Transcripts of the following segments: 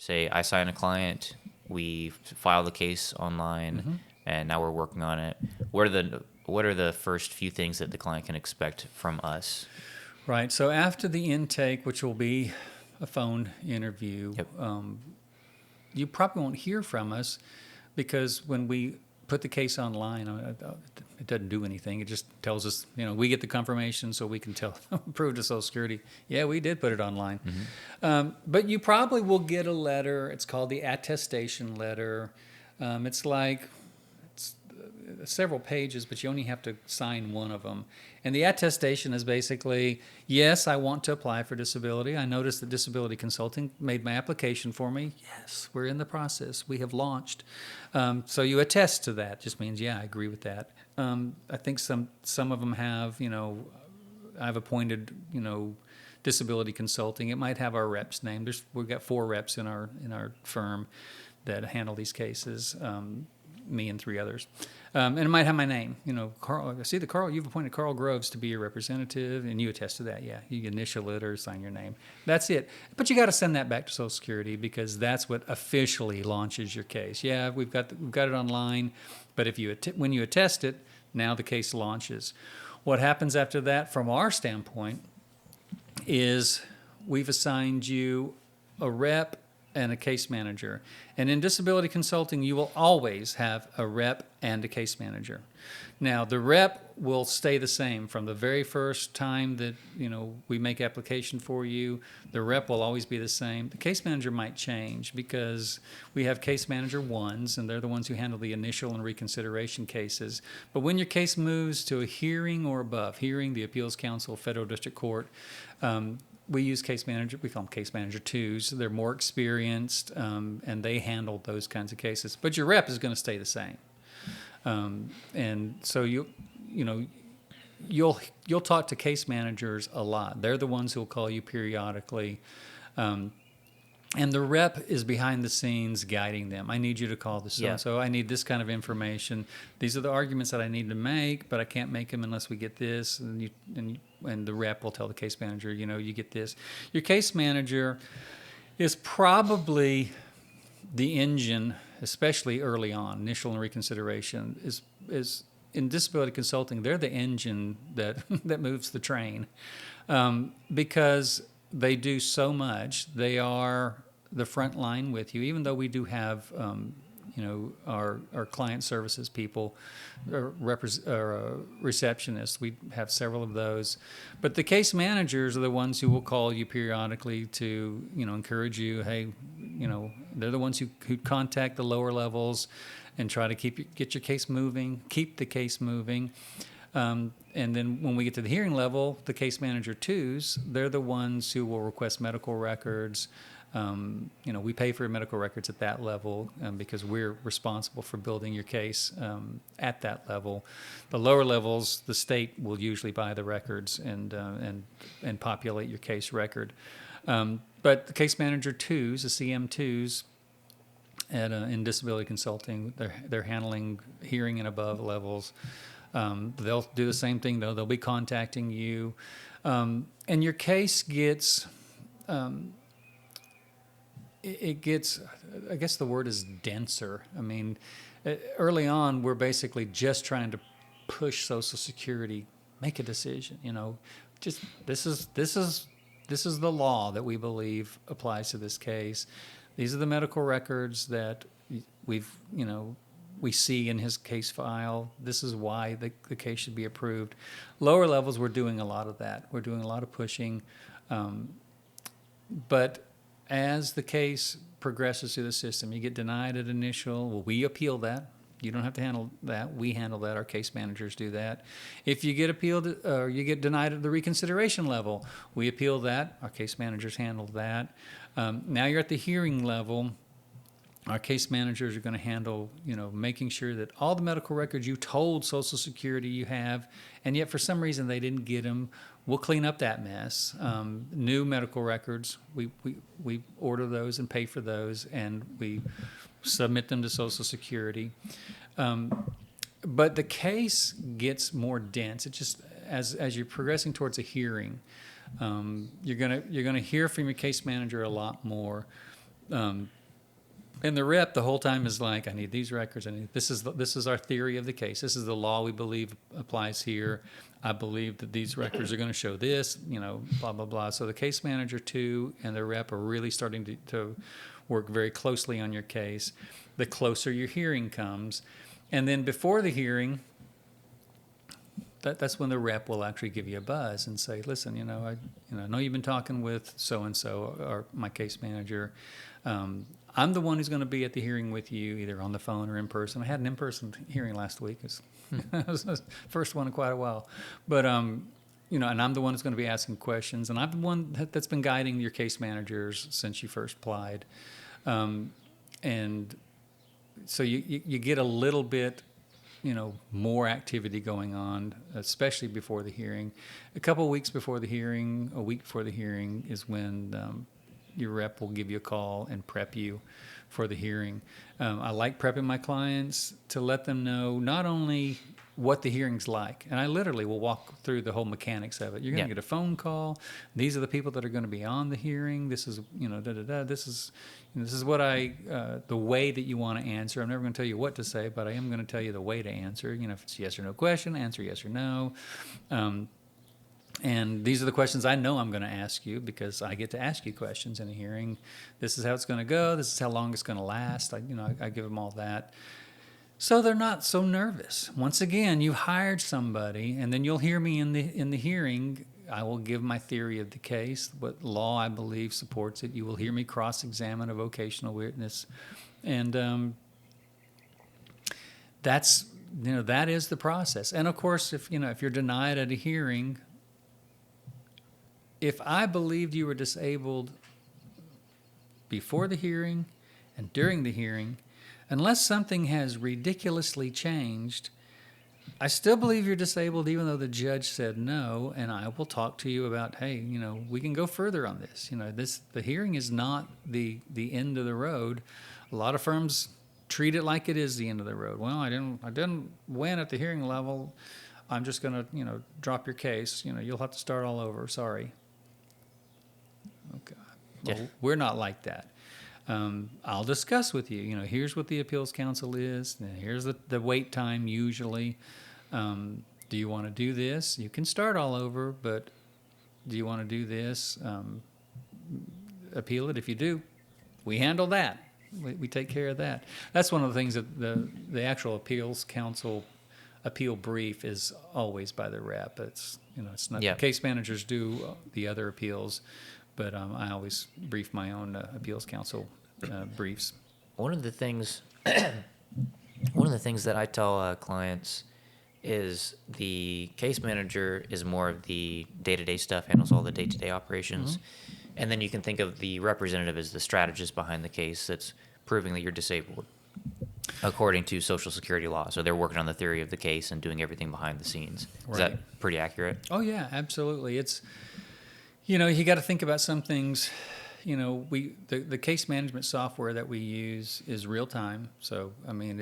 say I sign a client, we file the case online, Mm-hmm. and now we're working on it. What are the first few things that the client can expect from us? Right. So after the intake, which will be a phone interview, Yep. you probably won't hear from us because when we put the case online, it doesn't do anything. It just tells us, we get the confirmation so we can prove to Social Security, yeah, we did put it online. But you probably will get a letter. It's called the attestation letter. It's like several pages, but you only have to sign one of them. And the attestation is basically, yes, I want to apply for disability. I noticed that Disability Consulting made my application for me. Yes, we're in the process. We have launched. So you attest to that. Just means, yeah, I agree with that. I think some of them have, I've appointed, Disability Consulting. It might have our rep's name. We've got 4 reps in our firm that handle these cases. Me and 3 others. And it might have my name. Carl, I see that Carl, you've appointed Carl Groves to be your representative, and you attest to that. Yeah, you initial it or sign your name. That's it. But you got to send that back to Social Security because that's what officially launches your case. Yeah, we've got it online, but when you attest it, now the case launches. What happens after that, from our standpoint, is we've assigned you a rep and a case manager. And in disability consulting, you will always have a rep and a case manager. Now, the rep will stay the same from the very first time that, we make application for you. The rep will always be the same. The case manager might change because we have case manager ones, and they're the ones who handle the initial and reconsideration cases. But when your case moves to a hearing or above, hearing, the appeals council, federal district court, we use case manager. We call them case manager 2s. They're more experienced, and they handle those kinds of cases. But your rep is going to stay the same, and so you'll talk to case managers a lot. They're the ones who'll call you periodically, and the rep is behind the scenes guiding them. I need you to call this Yeah. so I need this kind of information. These are the arguments that I need to make, but I can't make them unless we get this. And the rep will tell the case manager, you get this. Your case manager is probably the engine, especially early on, initial and reconsideration, is in disability consulting, they're the engine that that moves the train, because they do so much. They are the front line with you, even though we do have our client services people, or receptionists. We have several of those. But the case managers are the ones who will call you periodically to, encourage you. Hey, they're the ones who contact the lower levels and try to get your case moving, keep the case moving. And then when we get to the hearing level, the case manager 2s, they're the ones who will request medical records. We pay for your medical records at that level because we're responsible for building your case at that level. The lower levels, the state will usually buy the records and populate your case record. But the case manager 2s, the CM2s, in disability consulting, they're handling hearing and above levels. They'll do the same thing, though. They'll be contacting you. And your case gets, it gets, I guess the word is denser. I mean, early on, we're basically just trying to push Social Security, make a decision. Just this is the law that we believe applies to this case. These are the medical records that we see in his case file. This is why the case should be approved. Lower levels, we're doing a lot of that. We're doing a lot of pushing. But as the case progresses through the system, you get denied at initial. Well, we appeal that. You don't have to handle that. We handle that. Our case managers do that. If you get appealed or you get denied at the reconsideration level, we appeal that. Our case managers handle that. Now you're at the hearing level. Our case managers are going to handle, making sure that all the medical records you told Social Security you have, and yet for some reason they didn't get them. We'll clean up that mess. New medical records, we order those and pay for those, and we submit them to Social Security. But the case gets more dense. It just as you're progressing towards a hearing, you're gonna hear from your case manager a lot more. And the rep the whole time is like, I need these records. This is our theory of the case. This is the law we believe applies here. I believe that these records are going to show this, blah, blah, blah. So the case manager too and the rep are really starting to work very closely on your case the closer your hearing comes. And then before the hearing, that's when the rep will actually give you a buzz and say, listen, I know you've been talking with so-and-so or my case manager. I'm the one who's going to be at the hearing with you, either on the phone or in person. I had an in-person hearing last week. It was the first one in quite a while. But, and I'm the one who's going to be asking questions. And I'm the one that's been guiding your case managers since you first applied. And so you get a little bit, more activity going on, especially before the hearing. A couple of weeks before the hearing, a week before the hearing is when your rep will give you a call and prep you for the hearing. I like prepping my clients to let them know not only what the hearing's like, and I literally will walk through the whole mechanics of it. You're going to get a phone call. These are the people that are going to be on the hearing. This is, This is what the way that you want to answer. I'm never going to tell you what to say, but I am going to tell you the way to answer. If it's yes or no question, answer yes or no. And these are the questions I know I'm going to ask you because I get to ask you questions in a hearing. This is how it's going to go. This is how long it's going to last. I give them all that. So they're not so nervous. Once again, you hired somebody, and then you'll hear me in the hearing. I will give my theory of the case, what law I believe supports it. You will hear me cross-examine a vocational witness. And that is the process. And of course, if you're denied at a hearing, if I believed you were disabled before the hearing and during the hearing, unless something has ridiculously changed, I still believe you're disabled even though the judge said no, and I will talk to you about, hey, we can go further on this. The hearing is not the end of the road. A lot of firms treat it like it is the end of the road. Well, I didn't win at the hearing level. I'm just going to, drop your case. You'll have to start all over. Sorry. Okay. Well, we're not like that. I'll discuss with you, here's what the appeals counsel is. Here's the wait time usually. Do you want to do this? You can start all over, but do you want to do this? Appeal it. If you do, we handle that. We take care of that. That's one of the things that the actual appeals counsel appeal brief is always by the rep. It's, it's not, case managers do the other appeals, but I always brief my own appeals counsel briefs. One of the things that I tell clients is the case manager is more of the day-to-day stuff, handles all the day-to-day operations, and then you can think of the representative as the strategist behind the case that's proving that you're disabled according to Social Security law. So they're working on the theory of the case and doing everything behind the scenes. Right. Is that pretty accurate? Oh yeah, absolutely. It's you got to think about some things. The case management software that we use is real time. So, I mean,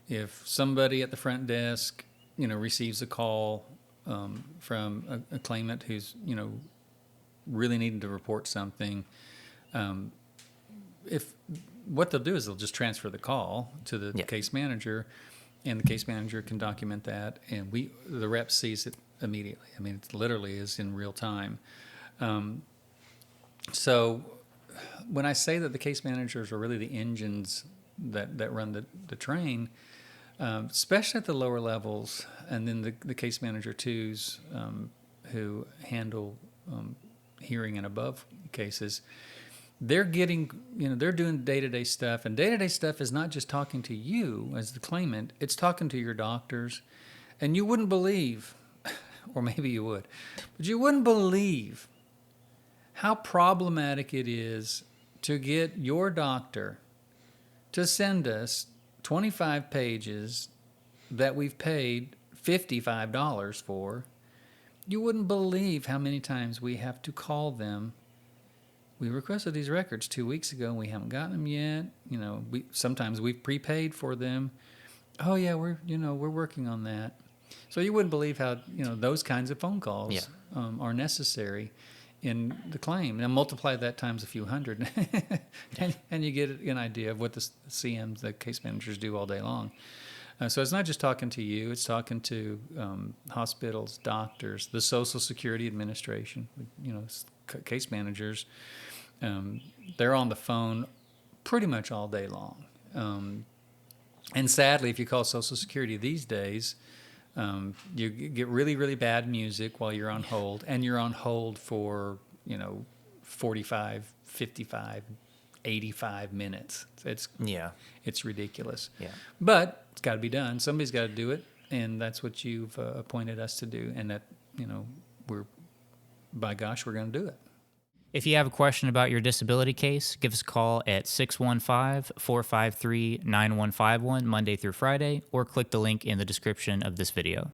if somebody at the front desk, receives a call from a claimant who's, really needing to report something, if what they'll do is they'll just transfer the call to the case manager, and the case manager can document that, and the rep sees it immediately. I mean, it literally is in real time. So when I say that the case managers are really the engines that run the train, especially at the lower levels, and then the case manager twos who handle hearing and above cases, they're getting, they're doing day-to-day stuff. And day-to-day stuff is not just talking to you as the claimant, it's talking to your doctors. And you wouldn't believe, or maybe you would, but you wouldn't believe how problematic it is to get your doctor to send us 25 pages that we've paid $55 for. You wouldn't believe how many times we have to call them. We requested these records 2 weeks ago and we haven't gotten them yet. Sometimes we've prepaid for them. Oh yeah, we're working on that. So you wouldn't believe how, those kinds of phone calls are necessary. in the claim. Now multiply that times a few hundred, and you get an idea of what the CMs, the case managers, do all day long. So it's not just talking to you; it's talking to hospitals, doctors, the Social Security Administration. Case managers. They're on the phone pretty much all day long. And sadly, if you call Social Security these days, you get really, really bad music while you're on hold, and you're on hold for, 45, 55, 85 minutes. It's ridiculous. Yeah. But it's got to be done. Somebody's got to do it, and that's what you've appointed us to do, and that, by gosh, we're going to do it. If you have a question about your disability case, give us a call at 615-453-9151 Monday through Friday, or click the link in the description of this video.